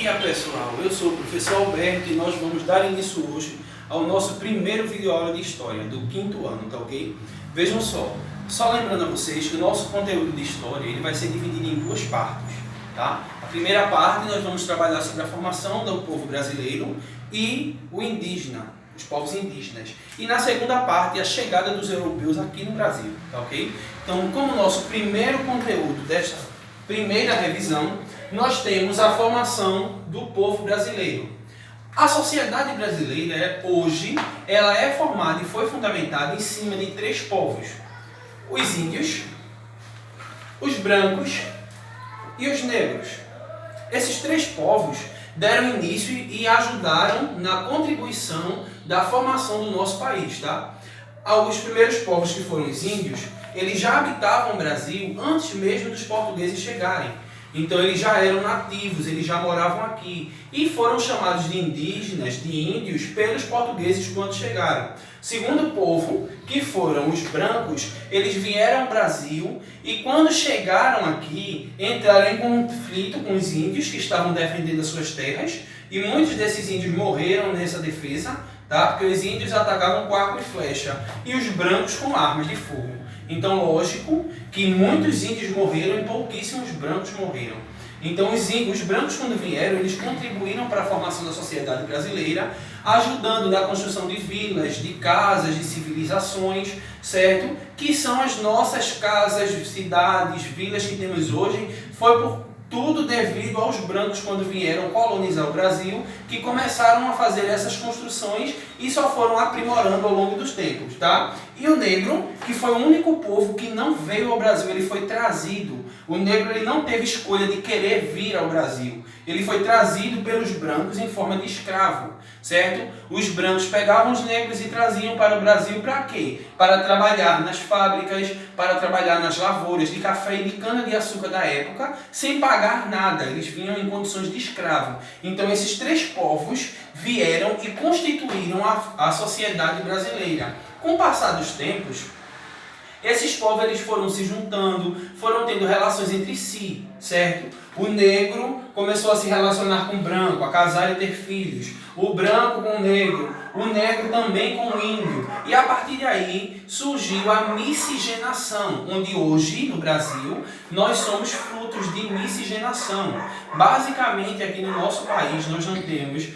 dia pessoal, eu sou o professor Alberto e nós vamos dar início hoje ao nosso primeiro vídeo aula de história do 5º ano, tá ok? Vejam só lembrando a vocês que o nosso conteúdo de história ele vai ser dividido em duas partes, tá? A primeira parte nós vamos trabalhar sobre a formação do povo brasileiro e o indígena, os povos indígenas. E na segunda parte a chegada dos europeus aqui no Brasil, tá ok? Então, como nosso primeiro conteúdo desta primeira revisão, nós temos a formação do povo brasileiro. A sociedade brasileira, hoje, ela é formada e foi fundamentada em cima de três povos. Os índios, os brancos e os negros. Esses três povos deram início e ajudaram na contribuição da formação do nosso país, tá? Os primeiros povos, que foram os índios, eles já habitavam o Brasil antes mesmo dos portugueses chegarem. Então eles já eram nativos, eles já moravam aqui e foram chamados de indígenas, de índios, pelos portugueses quando chegaram. Segundo povo, que foram os brancos, eles vieram ao Brasil e quando chegaram aqui, entraram em conflito com os índios que estavam defendendo as suas terras e muitos desses índios morreram nessa defesa, tá? Porque os índios atacavam com arco e flecha e os brancos com armas de fogo. Então, lógico que muitos índios morreram e pouquíssimos brancos morreram. Então, os brancos, quando vieram, eles contribuíram para a formação da sociedade brasileira, ajudando na construção de vilas, de casas, de civilizações, certo? Que são as nossas casas, cidades, vilas que temos hoje. Foi por tudo devido aos brancos quando vieram colonizar o Brasil, que começaram a fazer essas construções e só foram aprimorando ao longo dos tempos, tá? E o negro, que foi o único povo que não veio ao Brasil, ele foi trazido. O negro ele não teve escolha de querer vir ao Brasil. Ele foi trazido pelos brancos em forma de escravo, certo? Os brancos pegavam os negros e traziam para o Brasil para quê? Para trabalhar nas fábricas, para trabalhar nas lavouras de café e de cana-de-açúcar da época, sem pagar nada. Eles vinham em condições de escravo. Então esses três povos vieram e constituíram a sociedade brasileira. Com o passar dos tempos, esses povos eles foram se juntando, foram tendo relações entre si, certo? O negro começou a se relacionar com o branco, a casar e ter filhos. O branco com o negro também com o índio. E a partir daí surgiu a miscigenação, onde hoje no Brasil nós somos frutos de miscigenação. Basicamente aqui no nosso país nós não temos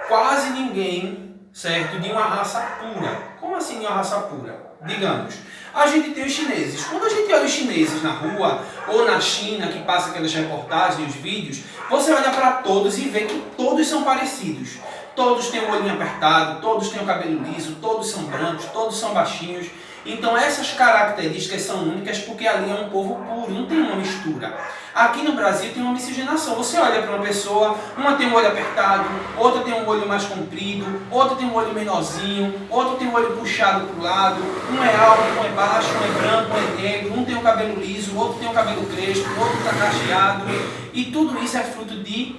quase ninguém, certo, de uma raça pura. Como assim de uma raça pura? Digamos, a gente tem os chineses. Quando a gente olha os chineses na rua ou na China, que passa aquelas reportagens, os vídeos, você olha para todos e vê que todos são parecidos. Todos têm o olhinho apertado, todos têm o cabelo liso, todos são brancos, todos são baixinhos. Então essas características são únicas porque ali é um povo puro, não tem uma mistura. Aqui no Brasil tem uma miscigenação. Você olha para uma pessoa, uma tem um olho apertado, outra tem um olho mais comprido, outra tem um olho menorzinho, outra tem um olho puxado para o lado, um é alto, um é baixo, um é branco, um é negro, um tem o cabelo liso, outro tem o cabelo crespo, outro está cacheado. E tudo isso é fruto de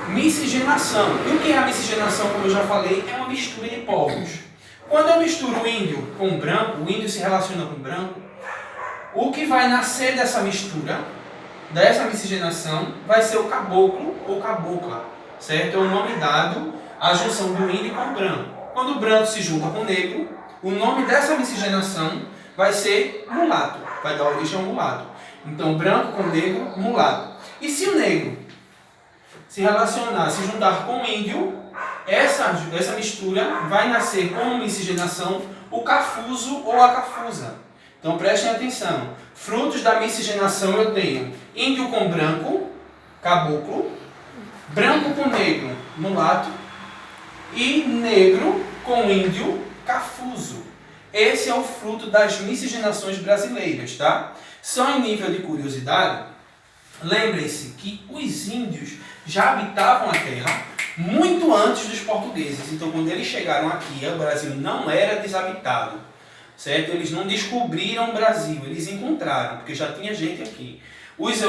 miscigenação. E o que é a miscigenação, como eu já falei, é uma mistura de povos. Quando eu misturo o índio com o branco, o índio se relaciona com o branco, o que vai nascer dessa mistura, dessa miscigenação, vai ser o caboclo ou cabocla, certo? É o nome dado à junção do índio com o branco. Quando o branco se junta com o negro, o nome dessa miscigenação vai ser mulato, vai dar origem ao mulato. Então, branco com negro, mulato. E se o negro se relacionar, se juntar com o índio, essa mistura vai nascer com miscigenação o cafuso ou a cafusa. Então prestem atenção. Frutos da miscigenação eu tenho índio com branco, caboclo, branco com negro, mulato, e negro com índio, cafuso. Esse é o fruto das miscigenações brasileiras, tá? Só em nível de curiosidade, lembrem-se que os índios já habitavam a terra muito antes dos portugueses. Então, quando eles chegaram aqui, o Brasil não era desabitado, certo? Eles não descobriram o Brasil, eles encontraram, porque já tinha gente aqui. Os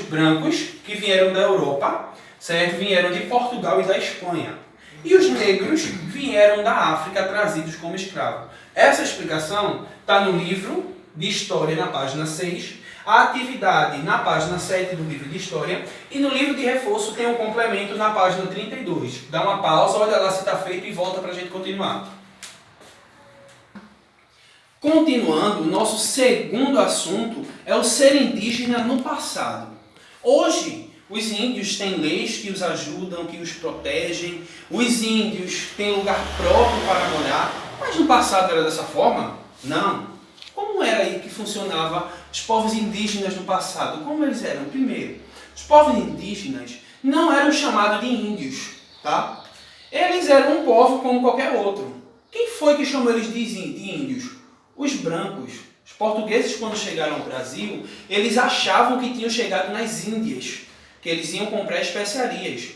brancos, que vieram da Europa, certo? Vieram de Portugal e da Espanha. E os negros vieram da África, trazidos como escravos. Essa explicação está no livro de História, na página 6. a atividade na página 7 do livro de História, e no livro de reforço tem um complemento na página 32. Dá uma pausa, olha lá se está feito e volta para a gente continuar. Continuando, o nosso segundo assunto é o ser indígena no passado. Hoje, os índios têm leis que os ajudam, que os protegem, os índios têm lugar próprio para morar, mas no passado era dessa forma? Não. Como era aí que funcionava os povos indígenas no passado? Como eles eram? Primeiro, os povos indígenas não eram chamados de índios, tá? Eles eram um povo como qualquer outro. Quem foi que chamou eles de índios? Os brancos. Os portugueses, quando chegaram ao Brasil, eles achavam que tinham chegado nas Índias, que eles iam comprar especiarias.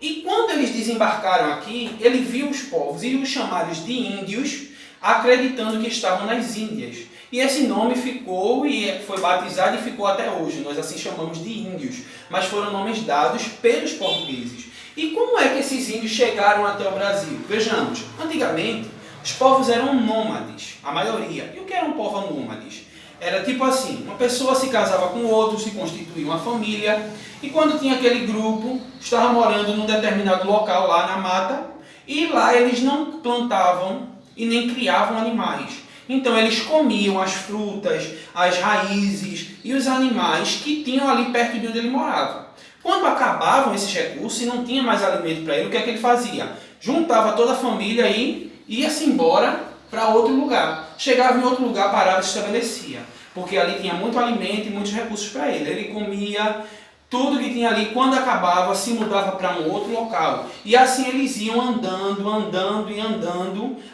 E quando eles desembarcaram aqui, ele viu os povos e os chamaram de índios, acreditando que estavam nas Índias. E esse nome ficou e foi batizado e ficou até hoje. Nós assim chamamos de índios, mas foram nomes dados pelos portugueses. E como é que esses índios chegaram até o Brasil? Vejamos, antigamente os povos eram nômades, a maioria. E o que era um povo nômades? Era tipo assim, uma pessoa se casava com outro, se constituía uma família, e quando tinha aquele grupo, estava morando num determinado local lá na mata, e lá eles não plantavam e nem criavam animais. Então eles comiam as frutas, as raízes e os animais que tinham ali perto de onde ele morava. Quando acabavam esses recursos e não tinha mais alimento para ele, o que é que ele fazia? Juntava toda a família e ia-se embora para outro lugar. Chegava em outro lugar, parava e se estabelecia. Porque ali tinha muito alimento e muitos recursos para ele. Ele comia tudo que tinha ali. Quando acabava, se mudava para um outro local. E assim eles iam andando,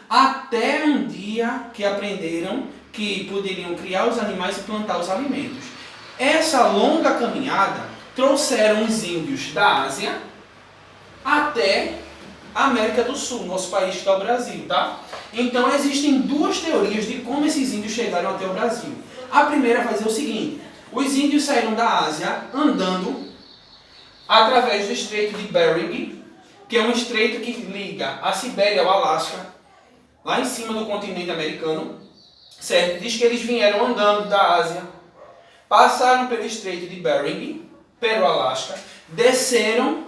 até um dia que aprenderam que poderiam criar os animais e plantar os alimentos. Essa longa caminhada trouxeram os índios da Ásia até a América do Sul, nosso país que é o Brasil, tá? Então existem duas teorias de como esses índios chegaram até o Brasil. A primeira vai dizer o seguinte: os índios saíram da Ásia andando através do Estreito de Bering, que é um estreito que liga a Sibéria ao Alasca, lá em cima do continente americano, certo? Diz que eles vieram andando da Ásia, passaram pelo Estreito de Bering, pelo Alasca, desceram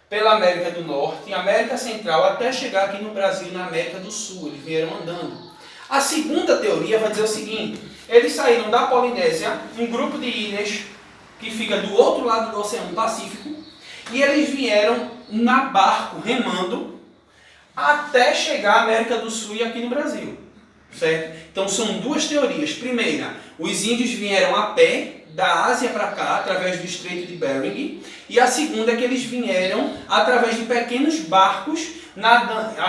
pela América do Norte e América Central até chegar aqui no Brasil, na América do Sul. Eles vieram andando. A segunda teoria vai dizer o seguinte: eles saíram da Polinésia, um grupo de ilhas que fica do outro lado do Oceano Pacífico, e eles vieram na barco, remando, até chegar à América do Sul e aqui no Brasil. Certo? Então são duas teorias. Primeira, os índios vieram a pé da Ásia para cá, através do Estreito de Bering, e a segunda é que eles vieram através de pequenos barcos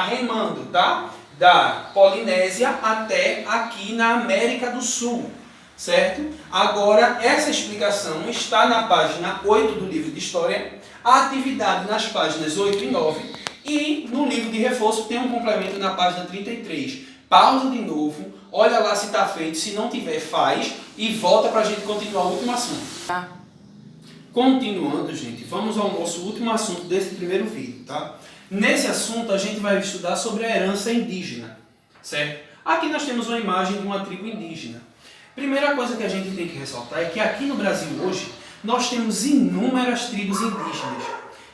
remando, tá? Da Polinésia até aqui na América do Sul, certo? Agora, essa explicação está na página 8 do livro de História, a atividade nas páginas 8 e 9, e no livro de reforço tem um complemento na página 33. Pausa de novo, olha lá se está feito, se não tiver, faz, e volta para a gente continuar o último assunto. Tá. Continuando, gente, vamos ao nosso último assunto desse primeiro vídeo, tá? Nesse assunto a gente vai estudar sobre a herança indígena, certo? Aqui nós temos uma imagem de uma tribo indígena. Primeira coisa que a gente tem que ressaltar é que aqui no Brasil hoje nós temos inúmeras tribos indígenas.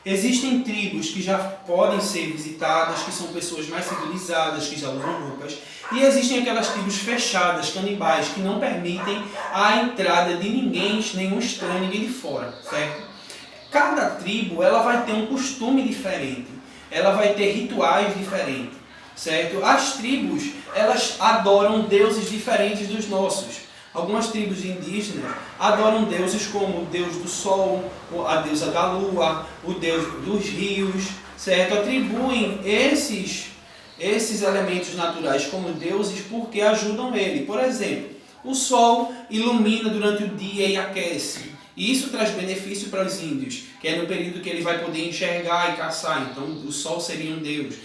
Existem tribos que já podem ser visitadas, que são pessoas mais civilizadas, que já usam roupas. E existem aquelas tribos fechadas, canibais, que não permitem a entrada de ninguém, nenhum estranho, ninguém de fora, certo? Cada tribo ela vai ter um costume diferente, ela vai ter rituais diferentes, certo? As tribos elas adoram deuses diferentes dos nossos. Algumas tribos indígenas adoram deuses como o deus do sol, a deusa da lua, o deus dos rios, certo? Atribuem esses elementos naturais como deuses porque ajudam ele. Por exemplo, o sol ilumina durante o dia e aquece. E isso traz benefício para os índios, que é no período que ele vai poder enxergar e caçar. Então, o sol seria um deus.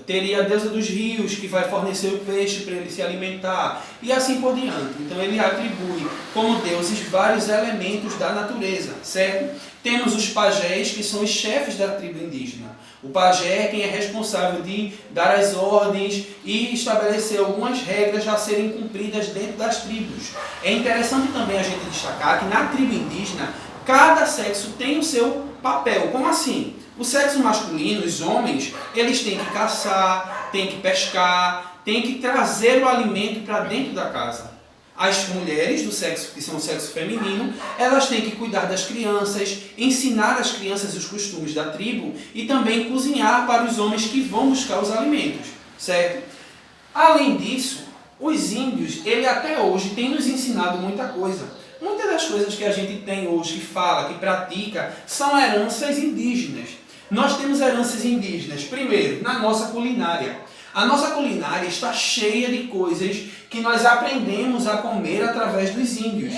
teria a deusa dos rios, que vai fornecer o peixe para ele se alimentar, e assim por diante. Então ele atribui como deuses vários elementos da natureza, certo? Temos os pajés, que são os chefes da tribo indígena. O pajé é quem é responsável de dar as ordens e estabelecer algumas regras a serem cumpridas dentro das tribos. É interessante também a gente destacar que na tribo indígena, cada sexo tem o seu papel. Como assim? O sexo masculino, os homens, eles têm que caçar, têm que pescar, têm que trazer o alimento para dentro da casa. As mulheres do sexo, que são o sexo feminino, elas têm que cuidar das crianças, ensinar às crianças os costumes da tribo e também cozinhar para os homens que vão buscar os alimentos, certo? Além disso, os índios, ele até hoje tem nos ensinado muita coisa. Muitas das coisas que a gente tem hoje, que fala, que pratica, são heranças indígenas. Nós temos heranças indígenas, primeiro, na nossa culinária. A nossa culinária está cheia de coisas que nós aprendemos a comer através dos índios.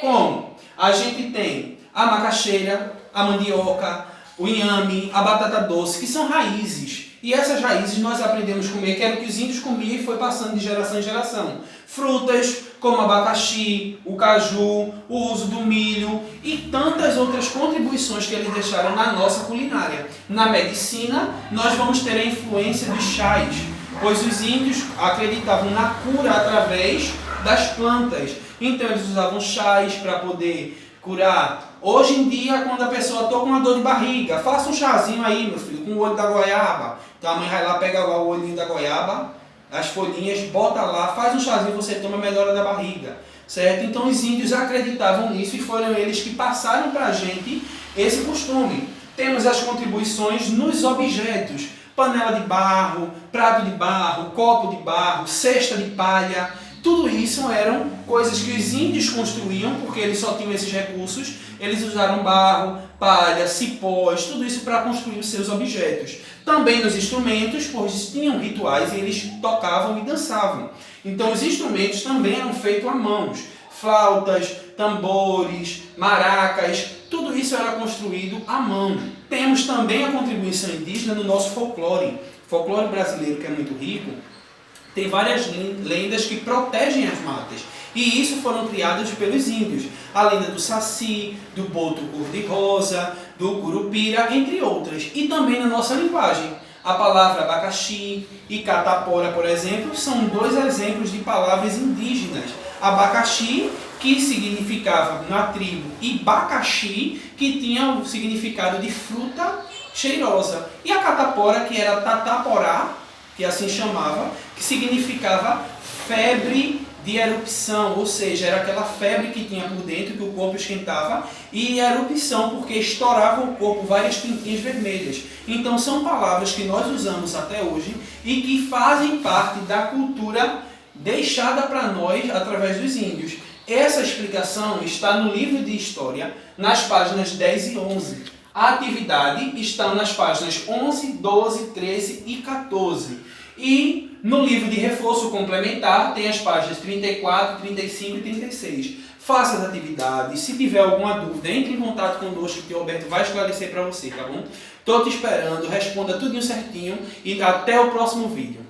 Como? A gente tem a macaxeira, a mandioca, o inhame, a batata doce, que são raízes. E essas raízes nós aprendemos a comer, que era o que os índios comiam e foi passando de geração em geração. Frutas, como abacaxi, o caju, o uso do milho e tantas outras contribuições que eles deixaram na nossa culinária. Na medicina, nós vamos ter a influência dos chás, pois os índios acreditavam na cura através das plantas. Então eles usavam chás para poder curar. Hoje em dia, quando a pessoa está com uma dor de barriga, faça um chazinho aí, meu filho, com o olho da goiaba. Então a mãe vai lá, pega lá o olhinho da goiaba, as folhinhas, bota lá, faz um chazinho, você toma, melhora da barriga, certo? Então os índios acreditavam nisso e foram eles que passaram para a gente esse costume. Temos as contribuições nos objetos: panela de barro, prato de barro, copo de barro, cesta de palha. Tudo isso eram coisas que os índios construíam, porque eles só tinham esses recursos. Eles usaram barro, palha, cipós, tudo isso para construir os seus objetos. Também nos instrumentos, pois tinham rituais e eles tocavam e dançavam. Então os instrumentos também eram feitos à mãos. Flautas, tambores, maracas, tudo isso era construído à mão. Temos também a contribuição indígena no nosso folclore. O folclore brasileiro, que é muito rico, tem várias lendas que protegem as matas. E isso foram criadas pelos índios. A lenda do Saci, do boto cor-de-rosa, do curupira, entre outras. E também na nossa linguagem. A palavra abacaxi e catapora, por exemplo, são dois exemplos de palavras indígenas. Abacaxi, que significava na tribo, e bacaxi, que tinha o significado de fruta cheirosa. E a catapora, que era tataporá, que assim chamava, que significava febre de erupção, ou seja, era aquela febre que tinha por dentro, que o corpo esquentava, e erupção, porque estourava o corpo várias pintinhas vermelhas. Então são palavras que nós usamos até hoje e que fazem parte da cultura deixada para nós através dos índios. Essa explicação está no livro de História, nas páginas 10 e 11. A atividade está nas páginas 11, 12, 13 e 14. E no livro de reforço complementar tem as páginas 34, 35 e 36. Faça as atividades. Se tiver alguma dúvida, entre em contato conosco que o Alberto vai esclarecer para você, tá bom? Estou te esperando, responda tudinho certinho e até o próximo vídeo.